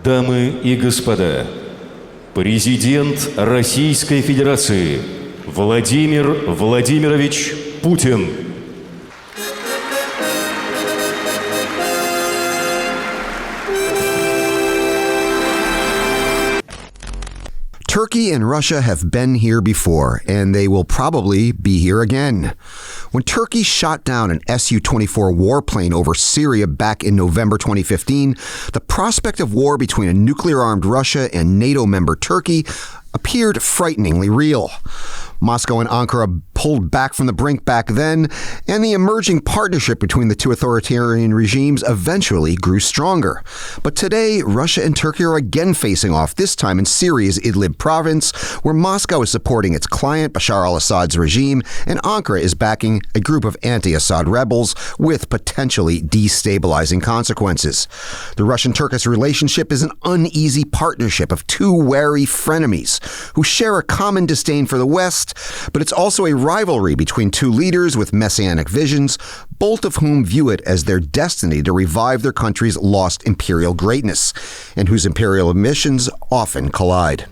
Дамы и господа, президент Российской Федерации Владимир Владимирович Путин. Turkey and Russia have been here before, and they will probably be here again. When Turkey shot down an Su-24 warplane over Syria back in November 2015, the prospect of war between a nuclear-armed Russia and NATO member Turkey appeared frighteningly real. Moscow and Ankara pulled back from the brink back then, and the emerging partnership between the two authoritarian regimes eventually grew stronger. But today, Russia and Turkey are again facing off, this time in Syria's Idlib province, where Moscow is supporting its client, Bashar al-Assad's regime, and Ankara is backing a group of anti-Assad rebels with potentially destabilizing consequences. The Russian-Turkish relationship is an uneasy partnership of two wary frenemies who share a common disdain for the West, but it's also a rivalry between two leaders with messianic visions, both of whom view it as their destiny to revive their country's lost imperial greatness, and whose imperial ambitions often collide.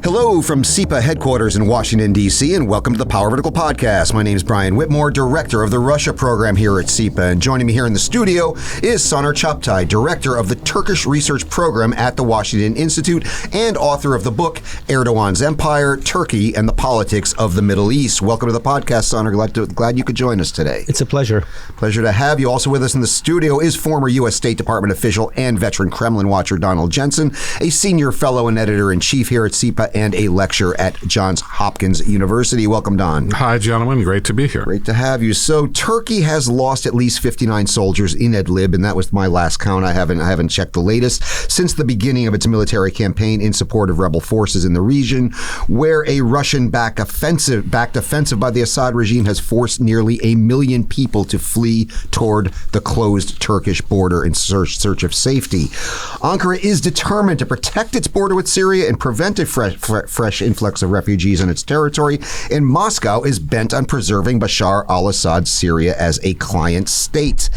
Hello from CEPA headquarters in Washington, D.C., and welcome to the Power Vertical Podcast. My name is Brian Whitmore, director of the Russia program here at CEPA, and joining me here in the studio is Soner Çağaptay, director of the Turkish Research Program at the Washington Institute and author of the book Erdogan's Empire, Turkey, and the Politics of the Middle East. Welcome to the podcast, Soner. Glad you could join us today. It's a pleasure. Pleasure to have you. Also with us in the studio is former U.S. State Department official and veteran Kremlin watcher Donald Jensen, a senior fellow and editor-in-chief here at CEPA and a lecturer at Johns Hopkins University. Welcome, Don. Hi, gentlemen. Great to be here. Great to have you. So Turkey has lost at least 59 soldiers in Idlib, and that was my last count. I haven't checked the latest, since the beginning of its military campaign in support of rebel forces in the region, where a Russian-backed offensive by the Assad regime has forced nearly 1 million people to flee toward the closed Turkish border in search of safety. Ankara is determined to protect its border with Syria and prevent a fresh influx of refugees on its territory, and Moscow is bent on preserving Bashar al-Assad's Syria as a client state.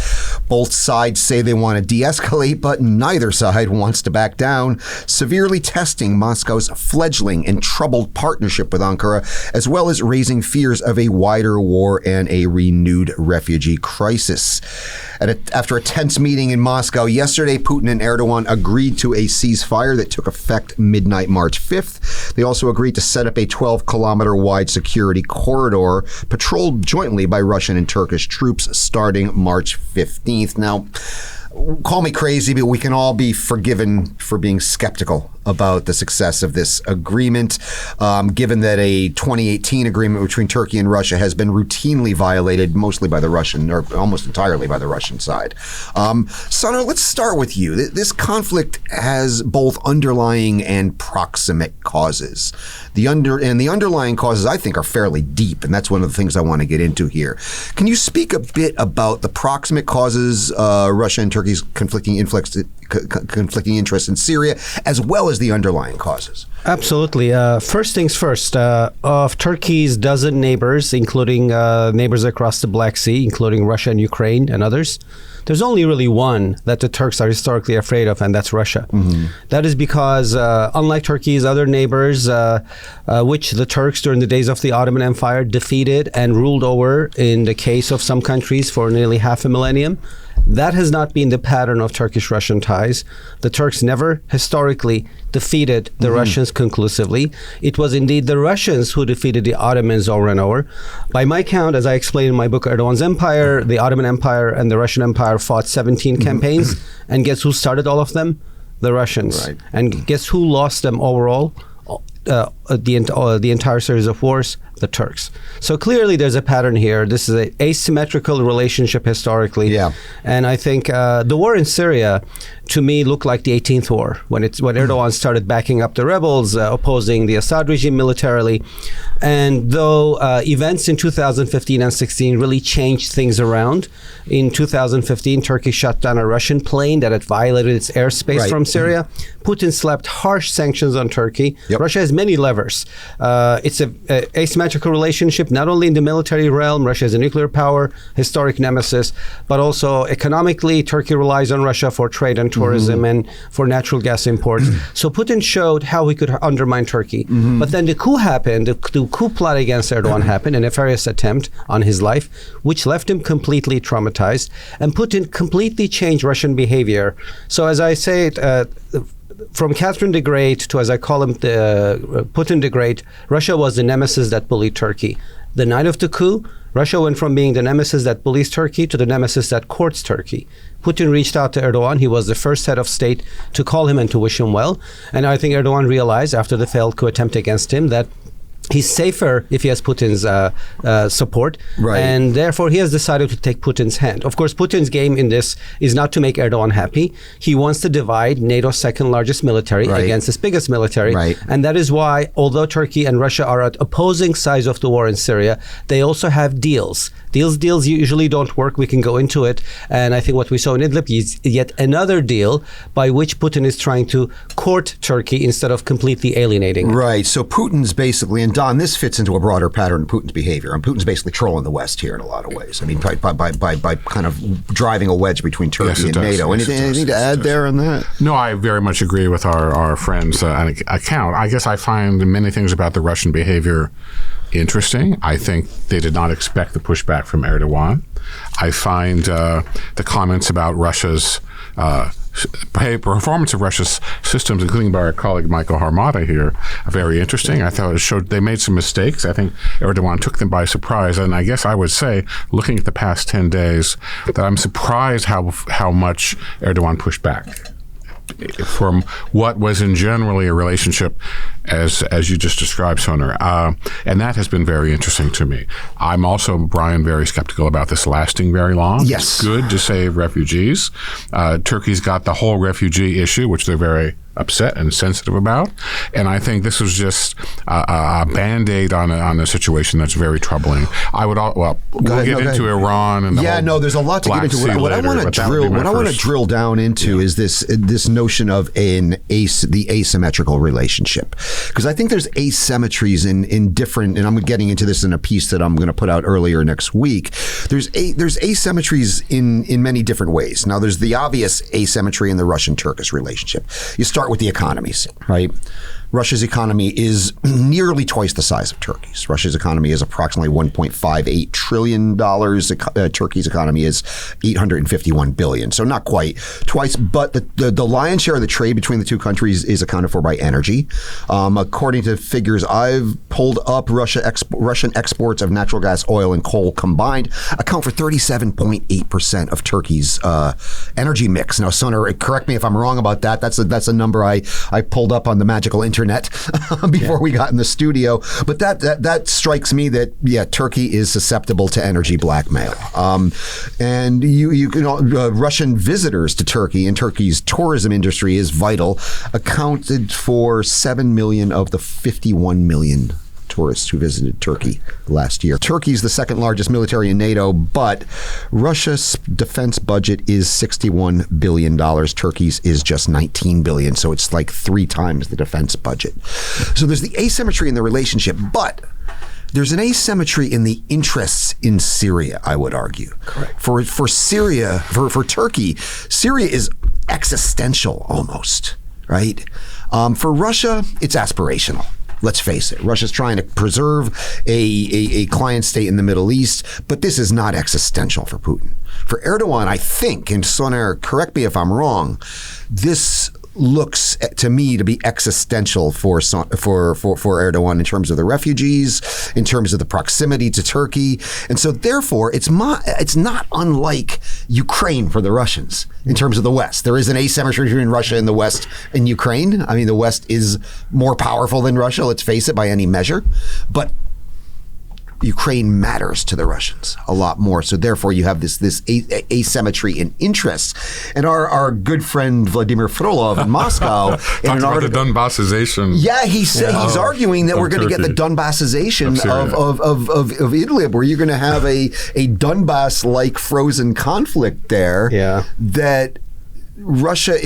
Both sides say they want to de-escalate, but neither side wants to back down, severely testing Moscow's fledgling and troubled partnership with Ankara, as well as raising fears of a wider war and a renewed refugee crisis. After a tense meeting in Moscow yesterday, Putin and Erdogan agreed to a ceasefire that took effect midnight March 5th. They also agreed to set up a 12-kilometer wide security corridor patrolled jointly by Russian and Turkish troops starting March 15th. Now, call me crazy, but we can all be forgiven for being skeptical about the success of this agreement, given that a 2018 agreement between Turkey and Russia has been routinely violated, mostly by the Russian, or almost entirely by the Russian side. Soner, let's start with you. This conflict has both underlying and proximate causes. The underlying causes, I think, are fairly deep, and that's one of the things I want to get into here. Can you speak a bit about the proximate causes, Russia and Turkey's conflicting interests in Syria, as well as the underlying causes? Absolutely. First things first, of Turkey's dozen neighbors, including neighbors across the Black Sea, including Russia and Ukraine and others, there's only really one that the Turks are historically afraid of, and that's Russia. Mm-hmm. That is because, unlike Turkey's other neighbors, which the Turks during the days of the Ottoman Empire defeated and ruled over in the case of some countries for nearly half a millennium, that has not been the pattern of Turkish-Russian ties. The Turks never historically defeated the Russians conclusively. It was indeed the Russians who defeated the Ottomans over and over. By my count, as I explained in my book Erdogan's Empire, the Ottoman Empire and the Russian Empire fought 17 campaigns, and guess who started all of them? The Russians. Right. And guess who lost them overall? The entire series of wars? The Turks. So clearly there's a pattern here. This is an asymmetrical relationship historically. Yeah. And I think the war in Syria, to me, looked like the 18th war, when Erdogan started backing up the rebels, opposing the Assad regime militarily. And though events in 2015 and 16 really changed things around, in 2015, Turkey shot down a Russian plane that had violated its airspace from Syria. Putin slapped harsh sanctions on Turkey. Russia has many levers levers. It's a asymmetrical relationship, not only in the military realm. Russia is a nuclear power, historic nemesis, but also economically, Turkey relies on Russia for trade and tourism and for natural gas imports. So Putin showed how he could undermine Turkey. But then the coup happened, the coup plot against Erdogan happened, a nefarious attempt on his life, which left him completely traumatized. And Putin completely changed Russian behavior. So as I say, from Catherine the Great to, as I call him, Putin the Great, Russia was the nemesis that bullied Turkey. The night of the coup, Russia went from being the nemesis that bullies Turkey to the nemesis that courts Turkey. Putin reached out to Erdogan. He was the first head of state to call him and to wish him well. And I think Erdogan realized after the failed coup attempt against him that he's safer if he has Putin's support. Right. And therefore, he has decided to take Putin's hand. Of course, Putin's game in this is not to make Erdogan happy. He wants to divide NATO's second largest military against its biggest military. Right. And that is why, although Turkey and Russia are at opposing sides of the war in Syria, they also have deals. Deals usually don't work. We can go into it. And I think what we saw in Idlib is yet another deal by which Putin is trying to court Turkey instead of completely alienating it. Right. So Putin's basically, and Don, this fits into a broader pattern in Putin's behavior. And Putin's basically trolling the West here in a lot of ways. I mean, by kind of driving a wedge between Turkey and NATO. Anything to add there on that? No, I very much agree with our friend's account. I guess I find many things about the Russian behavior interesting. I think they did not expect the pushback from Erdogan. I find the comments about Russia's performance of Russia's systems, including by our colleague Michael Harmata here, very interesting. I thought it showed they made some mistakes. I think Erdogan took them by surprise. And I guess I would say, looking at the past 10 days, that I'm surprised how much Erdogan pushed back from what was in generally a relationship as you just described, Soner. And that has been very interesting to me. I'm also, Brian, very skeptical about this lasting very long. Yes. It's good to save refugees. Turkey's got the whole refugee issue, which they're very upset and sensitive about. And I think this was just a Band-Aid on a situation that's very troubling. I would, we'll get into Iran and there's a lot to get into. What I want to drill down into is this notion of the asymmetrical relationship. Because I think there's asymmetries in different, and I'm getting into this in a piece that I'm going to put out earlier next week. There's asymmetries in many different ways. Now, there's the obvious asymmetry in the Russian-Turkish relationship. You start with the economies, right? Russia's economy is nearly twice the size of Turkey's. Russia's economy is approximately $1.58 trillion. Turkey's economy is $851 billion. So not quite twice, but the lion's share of the trade between the two countries is accounted for by energy. According to figures I've pulled up, Russian exports of natural gas, oil, and coal combined account for 37.8% of Turkey's energy mix. Now, Soner, correct me if I'm wrong about that. That's a number I pulled up on the magical internet before we got in the studio. But that strikes me that, Turkey is susceptible to energy blackmail. And Russian visitors to Turkey and Turkey's tourism industry is vital, accounted for 7 million of the 51 million tourists who visited Turkey last year. Turkey's the second largest military in NATO, but Russia's defense budget is $61 billion. Turkey's is just $19 billion. So it's like 3 times the defense budget. So there's the asymmetry in the relationship, but there's an asymmetry in the interests in Syria, I would argue. Correct. For Syria, for Turkey, Syria is existential almost, right? For Russia, it's aspirational. Let's face it, Russia's trying to preserve a client state in the Middle East, but this is not existential for Putin. For Erdogan, I think, and Soner, correct me if I'm wrong, this looks to me to be existential for Erdogan in terms of the refugees, in terms of the proximity to Turkey, and so therefore it's not unlike Ukraine for the Russians in terms of the West. There is an asymmetry between Russia and the West and Ukraine. I mean, the West is more powerful than Russia, let's face it, by any measure, but Ukraine matters to the Russians a lot more. So therefore you have this asymmetry in interests. And our good friend Vladimir Frolov in Moscow in an article, the Donbassization. Yeah, he's arguing that we're going to get the Donbassization of Idlib, where you're going to have a Donbass-like frozen conflict there that Russia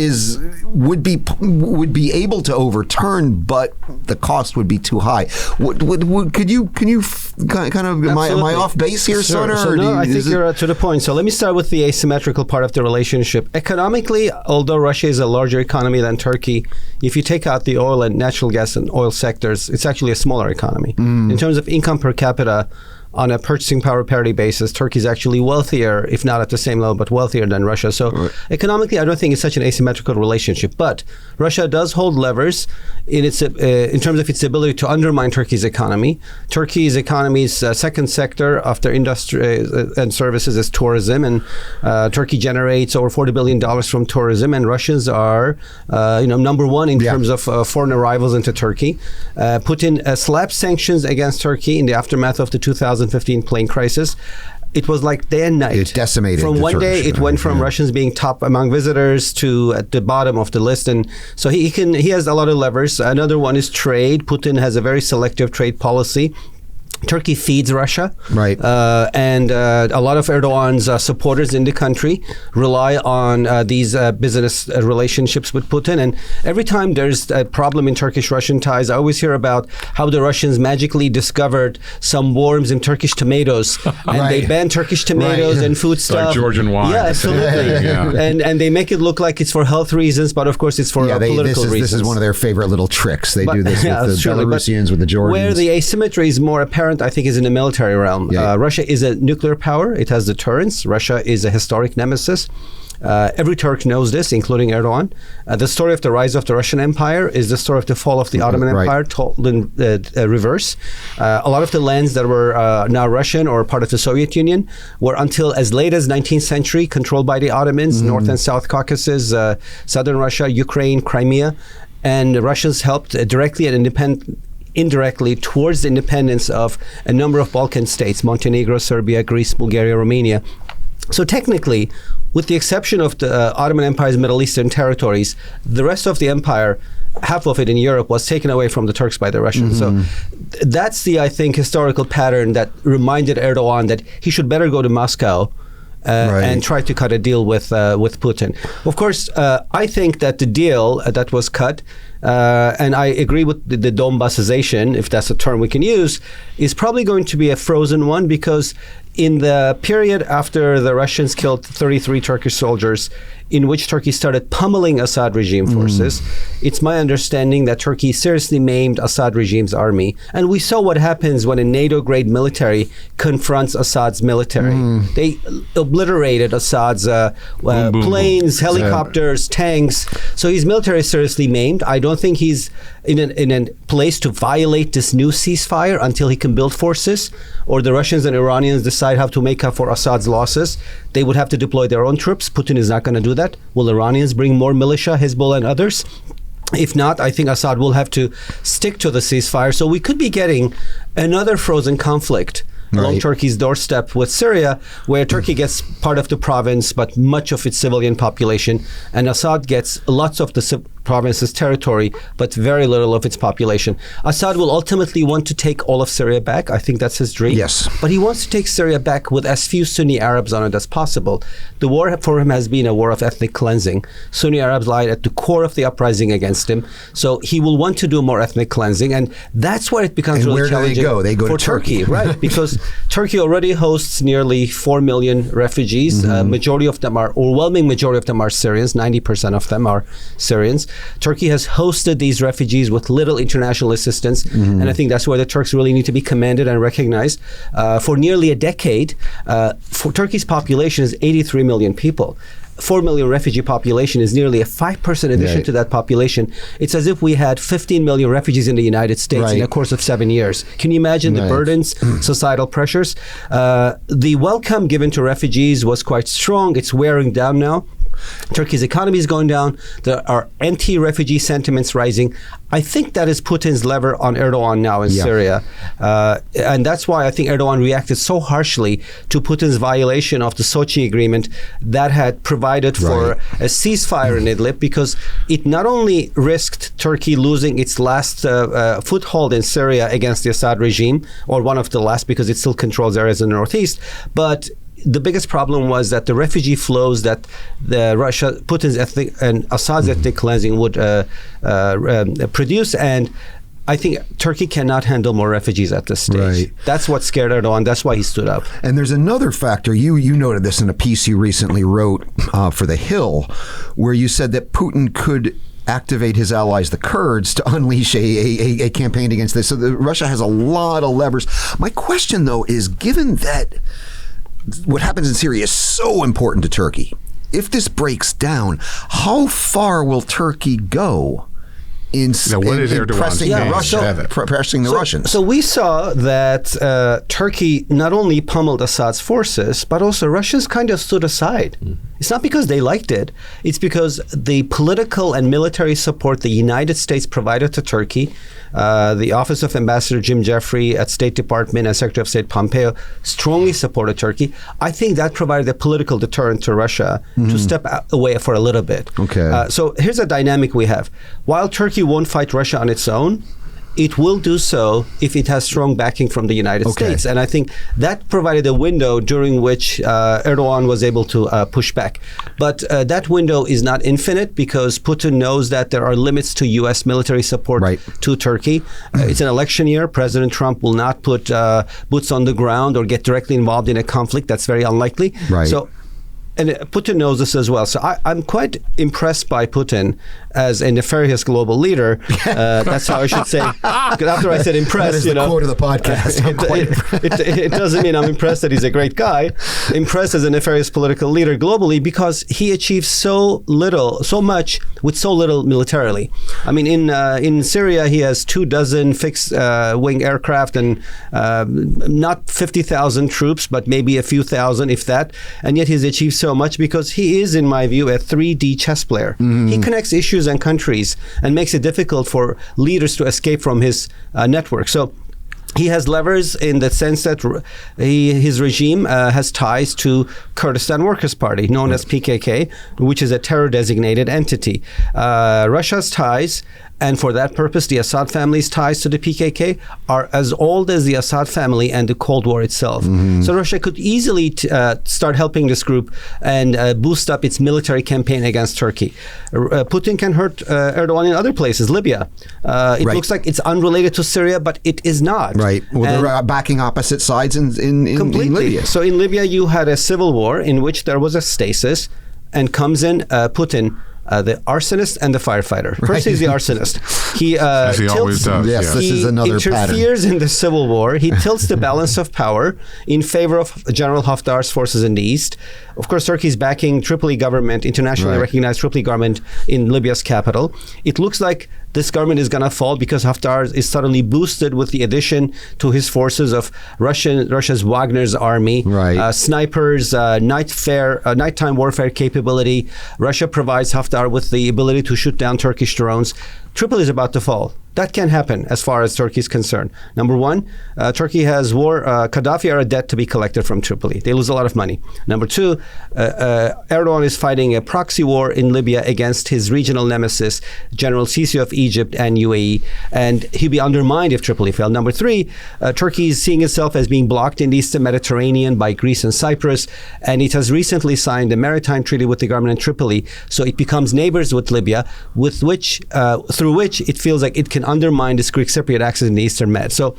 would be able to overturn, but the cost would be too high. Could you kind of am I off base here, Soner? So no, I think you're to the point. So let me start with the asymmetrical part of the relationship. Economically, although Russia is a larger economy than Turkey, if you take out the oil and natural gas and oil sectors, it's actually a smaller economy. In terms of income per capita, on a purchasing power parity basis, Turkey is actually wealthier, if not at the same level, but wealthier than Russia. So economically, I don't think it's such an asymmetrical relationship. But Russia does hold levers in terms of its ability to undermine Turkey's economy. Turkey's economy's second sector after industry and services is tourism, and Turkey generates over $40 billion from tourism, and Russians are number one in terms of foreign arrivals into Turkey. Putin slapped sanctions against Turkey in the aftermath of the 2015 plane crisis. It was like day and night. It decimated. From one day, it went from yeah. Russians being top among visitors to at the bottom of the list, and so he has a lot of levers. Another one is trade. Putin has a very selective trade policy. Turkey feeds Russia, right? And a lot of Erdogan's supporters in the country rely on these business relationships with Putin. And every time there's a problem in Turkish-Russian ties, I always hear about how the Russians magically discovered some worms in Turkish tomatoes, and they ban Turkish tomatoes and food stuff. Like Georgian wine. Yeah, absolutely. Yeah. And they make it look like it's for health reasons, but of course it's for political reasons. This is one of their favorite little tricks. They do this with the Belarusians, with the Georgians. Where the asymmetry is more apparent, I think, is in the military realm. Russia is a nuclear power. It has deterrence. Russia is a historic nemesis. Every Turk knows this, including Erdogan. The story of the rise of the Russian Empire is the story of the fall of the Ottoman Empire, told in reverse. A lot of the lands that were now Russian or part of the Soviet Union were until as late as 19th century controlled by the Ottomans, North and South Caucasus, southern Russia, Ukraine, Crimea. And the Russians helped directly and indirectly towards the independence of a number of Balkan states, Montenegro, Serbia, Greece, Bulgaria, Romania. So technically, with the exception of the Ottoman Empire's Middle Eastern territories, the rest of the empire, half of it in Europe, was taken away from the Turks by the Russians. So that's the, I think, historical pattern that reminded Erdogan that he should better go to Moscow and try to cut a deal with Putin. Of course, I think that the deal that was cut, and I agree with the Donbassization, if that's a term we can use, is probably going to be a frozen one, because in the period after the Russians killed 33 Turkish soldiers, in which Turkey started pummeling Assad regime forces, it's my understanding that Turkey seriously maimed Assad regime's army. And we saw what happens when a NATO-grade military confronts Assad's military. They obliterated Assad's planes, helicopters, tanks. So his military is seriously maimed. I don't think he's in a place to violate this new ceasefire until he can build forces, or the Russians and Iranians decide how to make up for Assad's losses. They would have to deploy their own troops. Putin is not going to do that. Will Iranians bring more militia, Hezbollah and others? If not, I think Assad will have to stick to the ceasefire. So we could be getting another frozen conflict along Turkey's doorstep with Syria, where Turkey gets part of the province, but much of its civilian population, and Assad gets lots of the province's territory, but very little of its population. Assad will ultimately want to take all of Syria back. I think that's his dream. Yes. But he wants to take Syria back with as few Sunni Arabs on it as possible. The war for him has been a war of ethnic cleansing. Sunni Arabs lie at the core of the uprising against him. So he will want to do more ethnic cleansing, and that's where it becomes really challenging. Where do they go? They go for to Turkey. Right? Because Turkey already hosts nearly 4 million refugees. Overwhelming majority of them are Syrians. 90% of them are Syrians. Turkey has hosted these refugees with little international assistance, and I think that's where the Turks really need to be commended and recognized. For nearly a decade, for Turkey's population is 83 million people. 4 million refugee population is nearly a 5% addition to that population. It's as if we had 15 million refugees in the United States in the course of 7 years. Can you imagine the burdens, societal pressures? The welcome given to refugees was quite strong. It's wearing down now. Turkey's economy is going down. There are anti-refugee sentiments rising. I think that is Putin's lever on Erdogan now in Syria. And that's why I think Erdogan reacted so harshly to Putin's violation of the Sochi agreement that had provided for a ceasefire in Idlib, because it not only risked Turkey losing its last foothold in Syria against the Assad regime, or one of the last, because it still controls areas in the northeast, but the biggest problem was that the refugee flows that Putin's ethnic and Assad's ethnic cleansing would produce, and I think Turkey cannot handle more refugees at this stage. Right. That's what scared Erdogan. That's why he stood up. And there's another factor. You noted this in a piece you recently wrote for The Hill, where you said that Putin could activate his allies, the Kurds, to unleash a campaign against this. So Russia has a lot of levers. My question, though, is given that what happens in Syria is so important to Turkey, if this breaks down, how far will Turkey go in pressing the Russians? So we saw that Turkey not only pummeled Assad's forces, but also Russians kind of stood aside. It's not because they liked it. It's because the political and military support the United States provided to Turkey, the Office of Ambassador Jim Jeffrey at State Department and Secretary of State Pompeo strongly supported Turkey. I think that provided a political deterrent to Russia to step away for a little bit. Okay. So here's a dynamic we have. While Turkey won't fight Russia on its own, it will do so if it has strong backing from the United States. And I think that provided a window during which Erdogan was able to push back. But that window is not infinite because Putin knows that there are limits to U.S. military support to Turkey. It's an election year. President Trump will not put boots on the ground or get directly involved in a conflict. That's very unlikely. Right. So, and Putin knows this as well. So I'm quite impressed by Putin as a nefarious global leader. That's how I should say. After I said impressed, that is the quote of the podcast. It doesn't mean I'm impressed that he's a great guy. Impressed as a nefarious political leader globally because he achieved so much with so little militarily. I mean, in Syria, he has 24 fixed wing aircraft and not 50,000 troops, but maybe a few thousand, if that. And yet he's achieved so much because he is, in my view, a 3D chess player. He connects issues and countries and makes it difficult for leaders to escape from his network. So he has levers in the sense that his regime has ties to Kurdistan Workers' Party, known as PKK, which is a terror-designated entity. Russia's ties, and for that purpose, the Assad family's ties to the PKK are as old as the Assad family and the Cold War itself. So Russia could easily start helping this group and boost up its military campaign against Turkey. Putin can hurt Erdogan in other places, Libya. It looks like it's unrelated to Syria, but it is not. Right. Well, they're backing opposite sides in Libya. So in Libya, you had a civil war in which there was a stasis, and comes in Putin, the arsonist and the firefighter. First, he's the arsonist. He as he always does. Yes, this is another pattern. He interferes in the civil war. He tilts the balance of power in favor of General Haftar's forces in the east. Of course, Turkey is backing Tripoli government, internationally recognized Tripoli government in Libya's capital. It looks like this government is going to fall because Haftar is suddenly boosted with the addition to his forces of Russia's Wagner's army, snipers, nighttime warfare capability. Russia provides Haftar with the ability to shoot down Turkish drones. Tripoli is about to fall. That can happen as far as Turkey is concerned. Number one, Turkey has Gaddafi-era debt to be collected from Tripoli. They lose a lot of money. Number two, Erdogan is fighting a proxy war in Libya against his regional nemesis, General Sisi of Egypt and UAE, and he'll be undermined if Tripoli fails. Number three, Turkey is seeing itself as being blocked in the Eastern Mediterranean by Greece and Cyprus, and it has recently signed a maritime treaty with the government in Tripoli, so it becomes neighbors with Libya, through which it feels like it can undermine this Greek Cypriot axis in the Eastern Med. So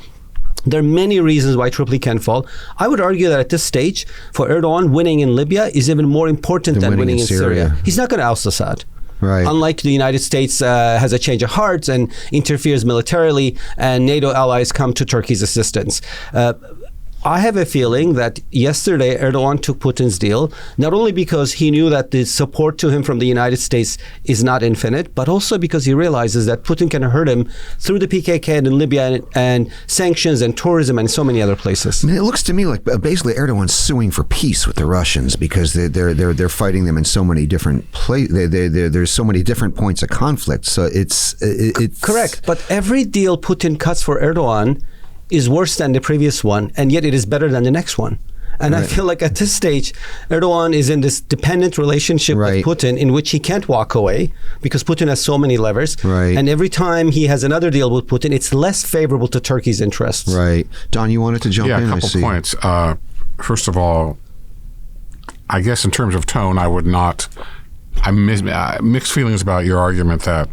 there are many reasons why Tripoli can fall. I would argue that at this stage, for Erdogan, winning in Libya is even more important than winning in Syria. He's not going to oust Assad. Right. Unlike the United States has a change of heart and interferes militarily, and NATO allies come to Turkey's assistance. I have a feeling that yesterday Erdogan took Putin's deal, not only because he knew that the support to him from the United States is not infinite, but also because he realizes that Putin can hurt him through the PKK and in Libya and sanctions and tourism and so many other places. I mean, it looks to me like basically Erdogan's suing for peace with the Russians because they're fighting them in so many different places. There's so many different points of conflict. So it's correct. But every deal Putin cuts for Erdogan is worse than the previous one, and yet it is better than the next one. And I feel like at this stage, Erdogan is in this dependent relationship with Putin in which he can't walk away because Putin has so many levers. And every time he has another deal with Putin, it's less favorable to Turkey's interests. Right. Don, you wanted to jump in? Yeah, a couple points. First of all, I guess in terms of tone, I would not. Mixed feelings about your argument that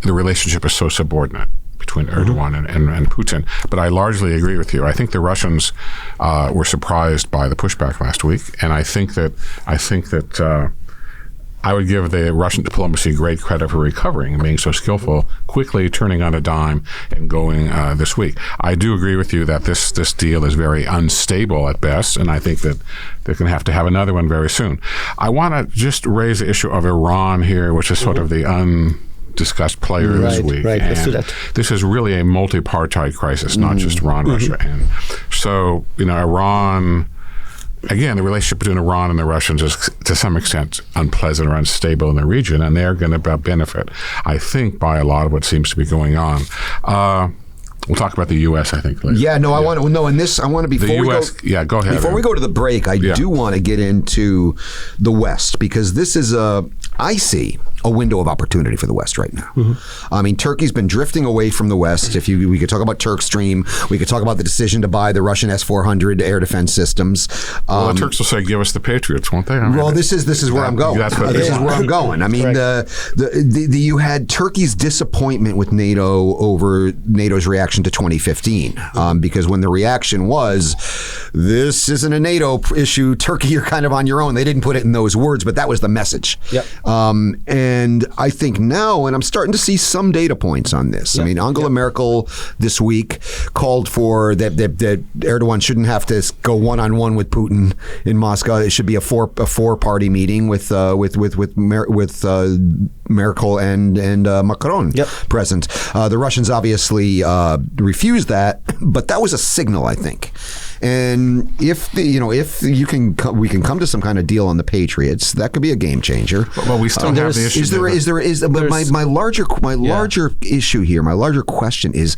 the relationship is so subordinate between Erdogan and Putin. But I largely agree with you. I think the Russians were surprised by the pushback last week, and I think that I would give the Russian diplomacy great credit for recovering and being so skillful, quickly turning on a dime and going this week. I do agree with you that this deal is very unstable at best, and I think that they're going to have another one very soon. I want to just raise the issue of Iran here, which is sort of the undiscussed player this week. Right, let's do that. This is really a multi-partite crisis, not just Iran, Russia. And so, Iran... Again, the relationship between Iran and the Russians is, to some extent, unpleasant or unstable in the region, and they're going to benefit, I think, by a lot of what seems to be going on. We'll talk about the U.S., I think, later. Yeah, no, I want to before we go. Yeah, go ahead. Before we go to the break, I do want to get into the West, because this is I see a window of opportunity for the West right now. I mean, Turkey's been drifting away from the West. We could talk about Turkstream. We could talk about the decision to buy the Russian S-400 air defense systems. Well, the Turks will say, "Give us the Patriots," won't they? Well, this is where I'm going. This is where I'm going. I mean, you had Turkey's disappointment with NATO over NATO's reaction to 2015, because when the reaction was, "This isn't a NATO issue, Turkey, you're kind of on your own." They didn't put it in those words, but that was the message. Yep. And I think now, and I'm starting to see some data points on this. I mean, Angela Merkel this week called for that Erdogan shouldn't have to go one-on-one with Putin in Moscow. It should be a four-party meeting with Merkel and Macron present. The Russians obviously refused that, but that was a signal, I think. And if we can come to some kind of deal on the Patriots, that could be a game changer. Well, we still have the issue. But my larger issue here, my larger question is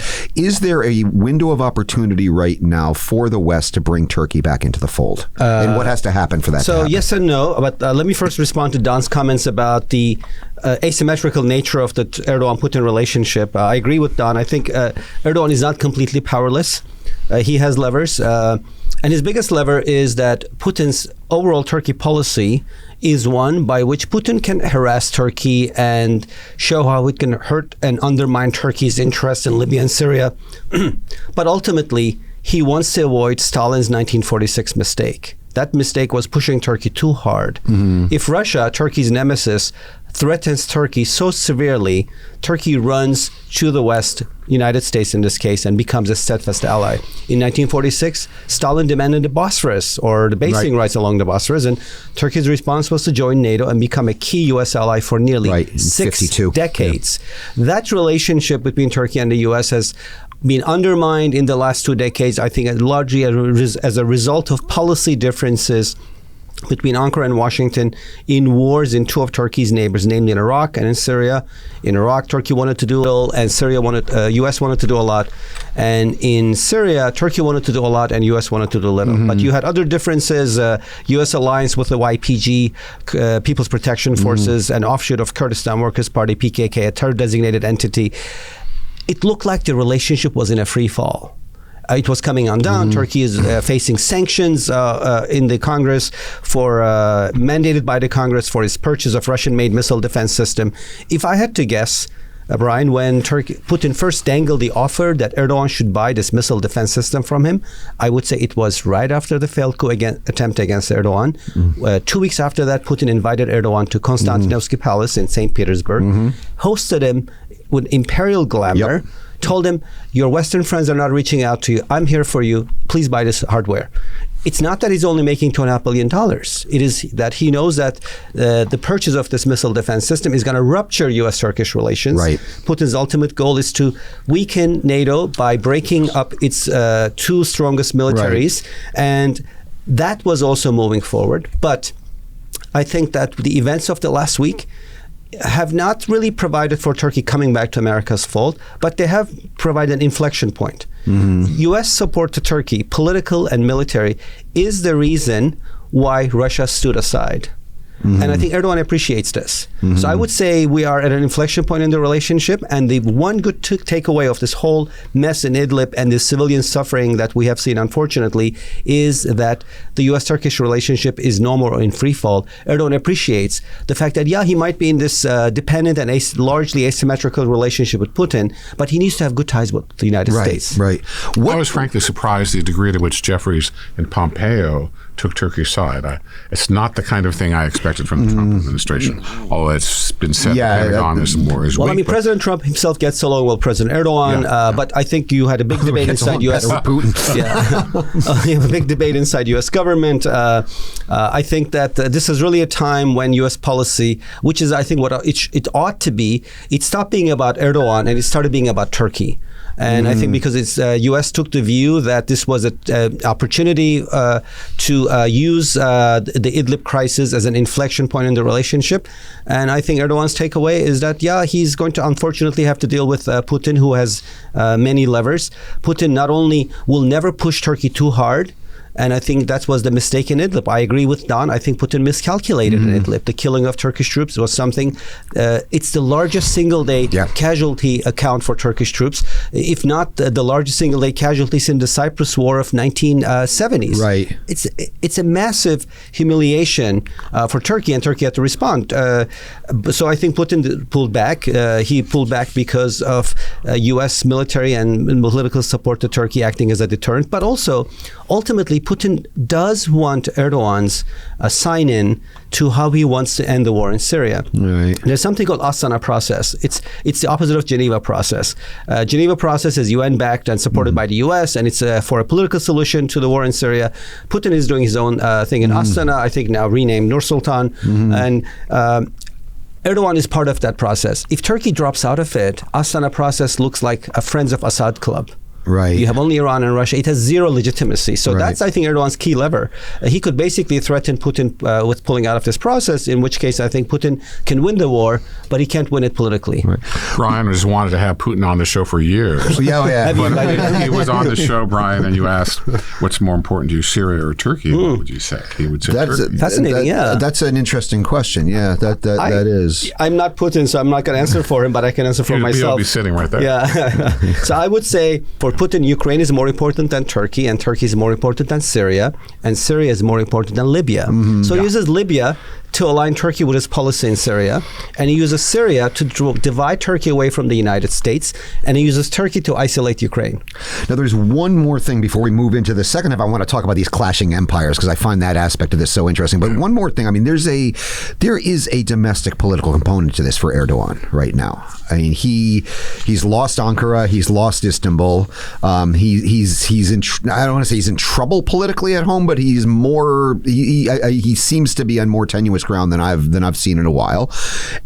there a window of opportunity right now for the West to bring Turkey back into the fold? And what has to happen for that to happen? Yes and no, but let me first respond to Don's comments about the asymmetrical nature of the Erdogan-Putin relationship. I agree with Don. I think Erdogan is not completely powerless. He has levers, and his biggest lever is that Putin's overall Turkey policy is one by which Putin can harass Turkey and show how it can hurt and undermine Turkey's interests in Libya and Syria. But ultimately, he wants to avoid Stalin's 1946 mistake. That mistake was pushing Turkey too hard. If Russia, Turkey's nemesis, threatens Turkey so severely, Turkey runs to the West, United States in this case, and becomes a steadfast ally. In 1946, Stalin demanded the Bosphorus, or the basing rights along the Bosphorus, and Turkey's response was to join NATO and become a key U.S. ally for nearly 6 decades. That relationship between Turkey and the U.S. has been undermined in the last 2 decades, I think, largely as a result of policy differences between Ankara and Washington in wars in 2 of Turkey's neighbors, namely in Iraq and in Syria. In Iraq, Turkey wanted to do little, and U.S. wanted to do a lot. And in Syria, Turkey wanted to do a lot, and U.S. wanted to do little. But you had other differences: U.S. alliance with the YPG, People's Protection Forces, an offshoot of Kurdistan Workers' Party, PKK, a terror-designated entity. It looked like the relationship was in a free fall. It was coming undone. Turkey is facing sanctions in the Congress mandated by the Congress for its purchase of Russian-made missile defense system. If I had to guess, Brian, when Putin first dangled the offer that Erdogan should buy this missile defense system from him, I would say it was right after the failed coup attempt against Erdogan. 2 weeks after that, Putin invited Erdogan to Konstantinovsky Palace in St. Petersburg, hosted him with imperial glamour, told him, "Your Western friends are not reaching out to you. I'm here for you. Please buy this hardware." It's not that he's only making $2.5 billion. It is that he knows that the purchase of this missile defense system is going to rupture U.S.-Turkish relations. Putin's ultimate goal is to weaken NATO by breaking up its 2 strongest militaries. And that was also moving forward. But I think that the events of the last week have not really provided for Turkey coming back to America's fold, but they have provided an inflection point. U.S. support to Turkey, political and military, is the reason why Russia stood aside. And I think Erdogan appreciates this. So I would say we are at an inflection point in the relationship. And the one good takeaway of this whole mess in Idlib and the civilian suffering that we have seen, unfortunately, is that the U.S.-Turkish relationship is no more in free fall. Erdogan appreciates the fact that, he might be in this dependent and largely asymmetrical relationship with Putin, but he needs to have good ties with the United States. Right. I was frankly surprised the degree to which Jeffries and Pompeo took Turkey's side. It's not the kind of thing I expected from the Trump administration, although it's been said that Erdogan is more is well, weak. I mean, President Trump himself gets along with President Erdogan, but I think you had a big debate inside U.S. Putin. You have a big debate inside U.S. government. I think that this is really a time when U.S. policy, which is I think what it ought to be, it stopped being about Erdogan and it started being about Turkey. And I think because it's U.S. took the view that this was an opportunity to use the Idlib crisis as an inflection point in the relationship. And I think Erdogan's takeaway is that, he's going to unfortunately have to deal with Putin, who has many levers. Putin not only will never push Turkey too hard, and I think that was the mistake in Idlib. I agree with Don. I think Putin miscalculated in Idlib. The killing of Turkish troops was something, it's the largest single-day casualty account for Turkish troops, if not the largest single-day casualties in the Cyprus War of 1970s. Right. It's a massive humiliation for Turkey, and Turkey had to respond. So I think Putin pulled back. He pulled back because of U.S. military and political support to Turkey acting as a deterrent, but also, ultimately, Putin does want Erdogan's sign-in to how he wants to end the war in Syria. Right. There's something called Astana process. It's the opposite of Geneva process. Geneva process is UN-backed and supported by the U.S., and it's for a political solution to the war in Syria. Putin is doing his own thing in Astana, I think now renamed Nur Sultan. And Erdogan is part of that process. If Turkey drops out of it, Astana process looks like a Friends of Assad club. Right. You have only Iran and Russia. It has zero legitimacy. So that's, I think, Erdogan's key lever. He could basically threaten Putin with pulling out of this process, in which case I think Putin can win the war, but he can't win it politically. Right. Brian has wanted to have Putin on the show for years. But he was on the show, Brian, and you asked, what's more important to you, Syria or Turkey? What would you say? He would say Turkey. Fascinating, That's an interesting question. Yeah, that is. I'm not Putin, so I'm not going to answer for him, but I can answer for myself. He'll be sitting right there. Yeah. So I would say for Putin, Ukraine is more important than Turkey, and Turkey is more important than Syria, and Syria is more important than Libya. So he uses Libya to align Turkey with his policy in Syria, and he uses Syria to divide Turkey away from the United States, and he uses Turkey to isolate Ukraine. Now, there's one more thing before we move into the second half. I want to talk about these clashing empires because I find that aspect of this so interesting. But one more thing. I mean, there is a domestic political component to this for Erdogan right now. I mean, he's lost Ankara, he's lost Istanbul. He's in. I don't want to say he's in trouble politically at home, but he's more. He seems to be on more tenuous ground than I've seen in a while.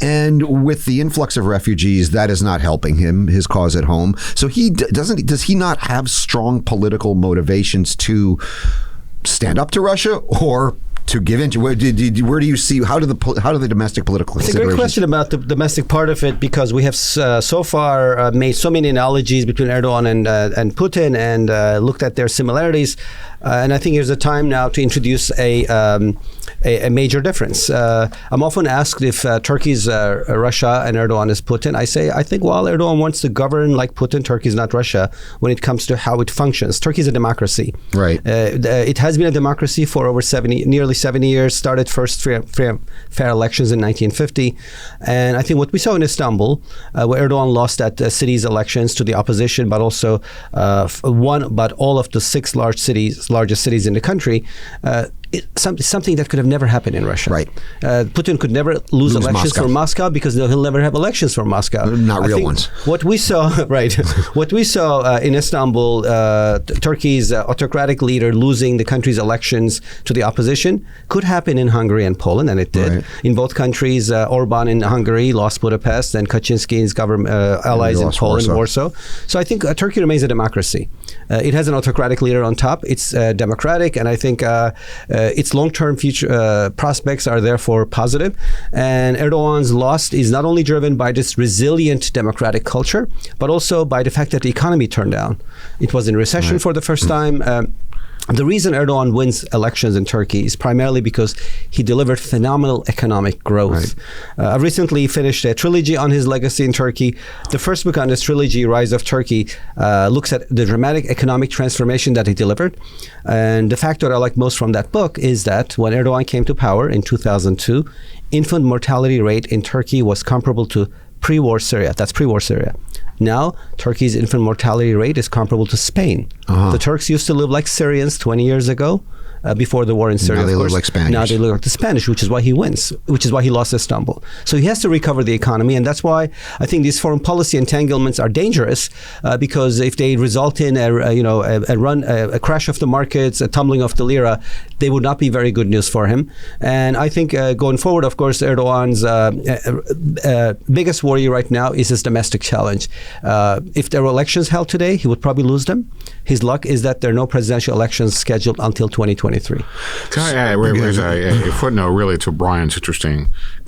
And with the influx of refugees, that is not helping his cause at home. So does he not have strong political motivations to stand up to Russia or to give in to? Where do you see, how do the domestic political It's a great question about the domestic part of it, because we have so far made so many analogies between Erdogan and Putin and looked at their similarities. And I think here's a time now to introduce a major difference. I'm often asked if Turkey's Russia and Erdogan is Putin. I think while Erdogan wants to govern like Putin, Turkey is not Russia when it comes to how it functions. Turkey is a democracy. Right. It has been a democracy for over nearly 70 years. Started first fair elections in 1950. And I think what we saw in Istanbul, where Erdogan lost that city's elections to the opposition, but also all of the six largest cities in the country, something that could have never happened in Russia. Right. Putin could never lose elections for Moscow because he'll never have elections for Moscow. Not real ones. What we saw, what we saw in Istanbul, Turkey's autocratic leader losing the country's elections to the opposition, could happen in Hungary and Poland, and it did. Right. In both countries, Orban in Hungary lost Budapest, and Kaczynski's government allies in Poland, Warsaw. So I think Turkey remains a democracy. It has an autocratic leader on top. It's democratic, and I think its long-term future prospects are therefore positive. And Erdogan's loss is not only driven by this resilient democratic culture, but also by the fact that the economy turned down. It was in recession for the first time. The reason Erdogan wins elections in Turkey is primarily because he delivered phenomenal economic growth. I recently finished a trilogy on his legacy in Turkey. The first book on this trilogy, Rise of Turkey, looks at the dramatic economic transformation that he delivered. And the factor I like most from that book is that when Erdogan came to power in 2002, infant mortality rate in Turkey was comparable to pre-war Syria. That's pre-war Syria. Now, Turkey's infant mortality rate is comparable to Spain. The Turks used to live like Syrians 20 years ago, before the war in Syria. Now they look like Spanish. Now they look like the Spanish, which is why he wins, which is why he lost Istanbul. So he has to recover the economy, and that's why I think these foreign policy entanglements are dangerous, because if they result in a crash of the markets, a tumbling of the lira, they would not be very good news for him. And I think going forward, of course, Erdogan's biggest worry right now is his domestic challenge. If there were elections held today, he would probably lose them. His luck is that there are no presidential elections scheduled until 2023. Can I add a footnote really to Brian's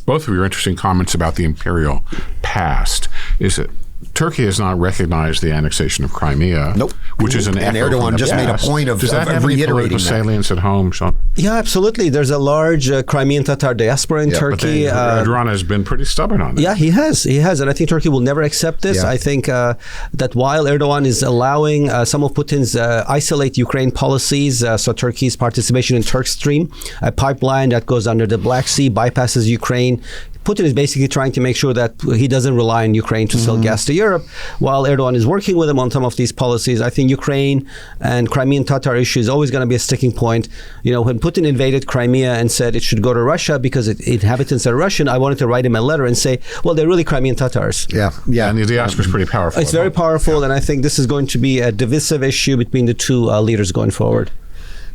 both of your interesting comments about the imperial past? Is that Turkey has not recognized the annexation of Crimea, which is an and echo Erdogan from the just made a past. point of Does that have any reiterating political salience at home, Sean? Yeah, absolutely. There's a large Crimean Tatar diaspora in Turkey. But Erdogan has been pretty stubborn on that. Yeah, he has, and I think Turkey will never accept this. I think that while Erdogan is allowing some of Putin's isolate Ukraine policies, so Turkey's participation in Turk Stream, a pipeline that goes under the Black Sea, bypasses Ukraine, Putin is basically trying to make sure that he doesn't rely on Ukraine to sell gas to Europe, while Erdogan is working with him on some of these policies. I think Ukraine and Crimean Tatar issue is always going to be a sticking point. When Putin invaded Crimea and said it should go to Russia because its inhabitants are Russian, I wanted to write him a letter and say, well, they're really Crimean Tatars. Yeah. And the diaspora is pretty powerful. It's very powerful, and I think this is going to be a divisive issue between the two leaders going forward.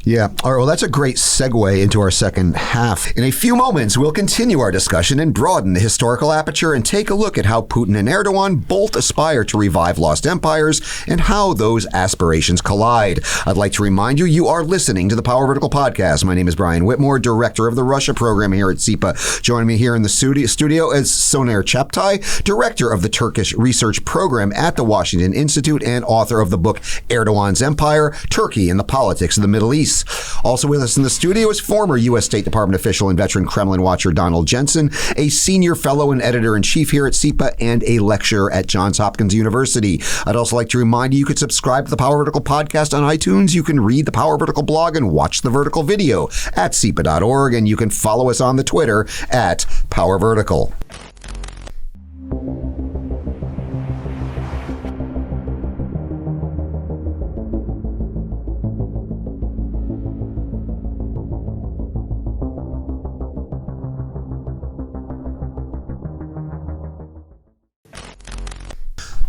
Yeah. All right. Well, that's a great segue into our second half. In a few moments, we'll continue our discussion and broaden the historical aperture and take a look at how Putin and Erdogan both aspire to revive lost empires and how those aspirations collide. I'd like to remind you, you are listening to the Power Vertical Podcast. My name is Brian Whitmore, director of the Russia program here at CEPA. Joining me here in the studio is Soner Çağaptay, director of the Turkish research program at the Washington Institute and author of the book Erdogan's Empire, Turkey and the Politics of the Middle East. Also with us in the studio is former U.S. State Department official and veteran Kremlin watcher Donald Jensen, a senior fellow and editor-in-chief here at CEPA, and a lecturer at Johns Hopkins University. I'd also like to remind you could subscribe to the Power Vertical podcast on iTunes. You can read the Power Vertical blog and watch the Vertical video at CEPA.org, and you can follow us on the Twitter at Power Vertical.